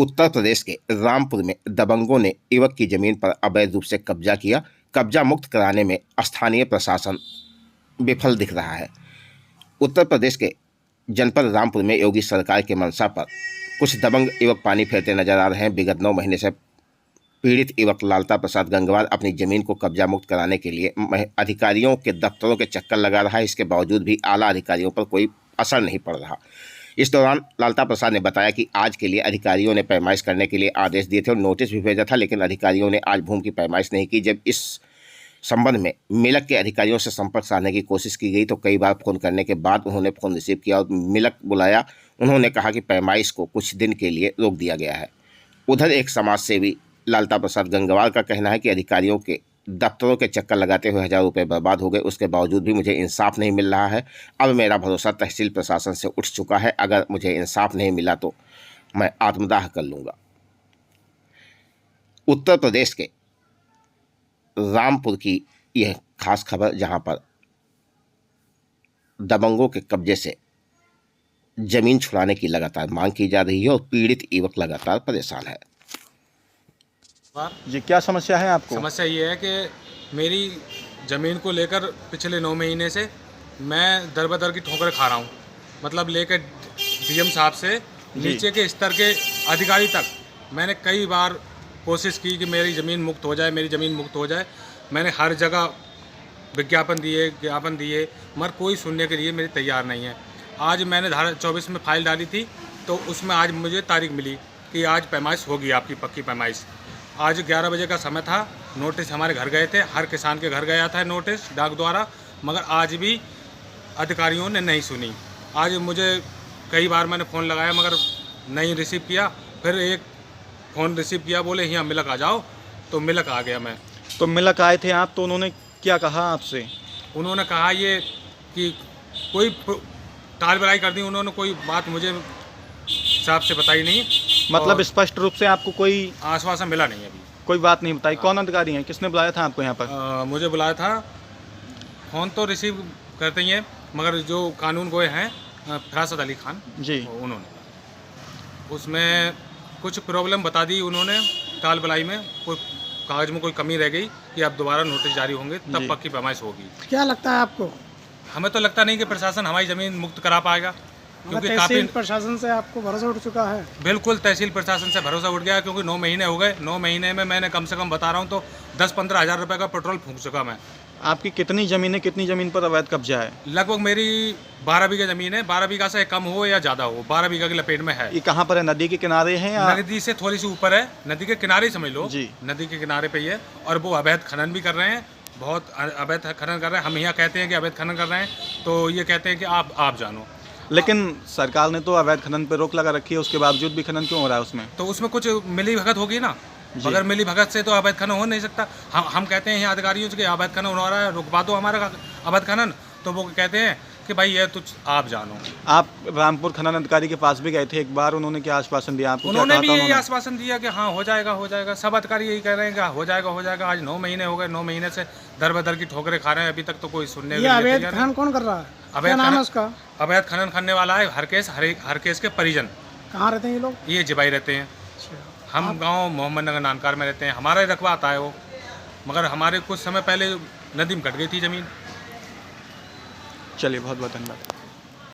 उत्तर प्रदेश के रामपुर में दबंगों ने युवक की जमीन पर अवैध रूप से कब्जा किया। कब्जा मुक्त कराने में स्थानीय प्रशासन विफल दिख रहा है। उत्तर प्रदेश के जनपद रामपुर में योगी सरकार के मंशा पर कुछ दबंग युवक पानी फेरते नजर आ रहे हैं। विगत 9 महीने से पीड़ित युवक लालता प्रसाद गंगवार अपनी जमीन को कब्जा मुक्त कराने के लिए अधिकारियों के दफ्तरों के चक्कर लगा रहा है। इसके बावजूद भी आला अधिकारियों पर कोई असर नहीं पड़ रहा। इस दौरान लालता प्रसाद ने बताया कि आज के लिए अधिकारियों ने पैमाइश करने के लिए आदेश दिए थे और नोटिस भी भेजा था, लेकिन अधिकारियों ने आज भूमि की पैमाइश नहीं की। जब इस संबंध में मिलक के अधिकारियों से संपर्क साधने की कोशिश की गई तो कई बार फ़ोन करने के बाद उन्होंने फ़ोन रिसीव किया और मिलक बुलाया। उन्होंने कहा कि पैमाइश को कुछ दिन के लिए रोक दिया गया है। उधर एक समाज सेवी लालता प्रसाद गंगवार का कहना है कि अधिकारियों के दफ्तरों के चक्कर लगाते हुए 1000 रुपये बर्बाद हो गए, उसके बावजूद भी मुझे इंसाफ नहीं मिल रहा है। अब मेरा भरोसा तहसील प्रशासन से उठ चुका है। अगर मुझे इंसाफ नहीं मिला तो मैं आत्मदाह कर लूँगा। उत्तर प्रदेश के रामपुर की यह खास खबर, जहां पर दबंगों के कब्जे से जमीन छुड़ाने की लगातार मांग की जा रही है और पीड़ित युवक लगातार परेशान है। जी, क्या समस्या है आपको? समस्या ये है कि मेरी ज़मीन को लेकर पिछले 9 महीने से मैं दर बदर की ठोकर खा रहा हूँ। मतलब लेकर डीएम साहब से नीचे के स्तर के अधिकारी तक मैंने कई बार कोशिश की कि मेरी ज़मीन मुक्त हो जाए, मेरी ज़मीन मुक्त हो जाए। मैंने हर जगह विज्ञापन दिए मगर कोई सुनने के लिए मेरी तैयार नहीं है। आज मैंने धारा 24 में फाइल डाली थी तो उसमें आज मुझे तारीख मिली कि आज पैमाइश होगी, आपकी पक्की पैमाइश। आज 11 बजे का समय था। नोटिस हमारे घर गए थे, हर किसान के घर गया था नोटिस डाक द्वारा, मगर आज भी अधिकारियों ने नहीं सुनी। आज मुझे कई बार मैंने फ़ोन लगाया मगर नहीं रिसीव किया। फिर एक फ़ोन रिसीव किया, बोले यहाँ मिलक आ जाओ, तो मिलक आ गया मैं। तो मिलक आए थे आप, तो उन्होंने क्या कहा आपसे? उन्होंने कहा ये कि कोई टाल बड़ाई कर दी। उन्होंने कोई बात मुझे साहब से बताई नहीं। मतलब स्पष्ट रूप से आपको कोई आश्वासन मिला नहीं अभी। कोई बात नहीं बताई। कौन अधिकारी हैं? किसने बुलाया था आपको यहाँ पर? मुझे बुलाया था। फ़ोन तो रिसीव करते ही हैं मगर जो कानून गोए हैं फरासत अली खान जी, उन्होंने उसमें कुछ प्रॉब्लम बता दी। उन्होंने टाल बलाई में कोई कागज़ में कोई कमी रह गई कि अब दोबारा नोटिस जारी होंगे तब पक्की पैमाइश होगी। क्या लगता है आपको? हमें तो लगता नहीं कि प्रशासन हमारी ज़मीन मुक्त करा पाएगा, क्योंकि तहसील प्रशासन से आपको भरोसा उठ चुका है? बिल्कुल तहसील प्रशासन से भरोसा उठ गया, क्योंकि 9 महीने हो गए। 9 महीने में मैंने कम से कम बता रहा हूँ तो 10-15 हज़ार रुपये का पेट्रोल फूंक चुका मैं। आपकी कितनी ज़मीन पर अवैध कब्जा है? लगभग मेरी 12 बीघा ज़मीन है। 12 बीघा से कम हो या ज़्यादा हो, 12 बीघा की लपेट में है। ये कहाँ पर है? नदी के किनारे है या नदी से थोड़ी सी ऊपर है? नदी के किनारे समझ लो जी, नदी के किनारे पे ही है। और वो अवैध खनन भी कर रहे हैं, बहुत अवैध खनन कर रहे हैं। हम यहाँ कहते हैं कि अवैध खनन कर रहे हैं तो ये कहते हैं कि आप जानो। लेकिन सरकार ने तो अवैध खनन पर रोक लगा रखी है, उसके बावजूद भी खनन क्यों हो रहा है उसमें? तो उसमें कुछ मिली भगत होगी ना। अगर मिली भगत से तो अवैध खनन हो नहीं सकता। हम कहते हैं यहाँ अधिकारियों से कि अवैध खनन हो रहा है, रुकवा दो हमारा अवैध खनन, तो वो कहते हैं कि भाई ये तो आप जानो। आप रामपुर खनन अधिकारी के पास भी गए थे एक बार, उन्होंने क्या आश्वासन दिया आपको? उन्होंने भी यही आश्वासन दिया कि हाँ हो जाएगा। सब अधिकारी यही कह रहे हैं कि हो जाएगा। आज 9 महीने हो गए, 9 महीने से दर बदर की ठोकरें खा रहे हैं। अभी तक तो कोई सुनने ये अवैध खनन कौन कर रहा है? अवैध नाम है उसका? अवैध खनन करने वाला है हर केस के परिजन। कहाँ रहते हैं ये लोग? ये जिबाई रहते हैं। हम गांव मोहम्मद नगर नानकार में रहते हैं। हमारा ही रकबा आता है वो, मगर हमारे कुछ समय पहले नदी में कट गई थी ज़मीन। चलिए, बहुत बहुत धन्यवाद।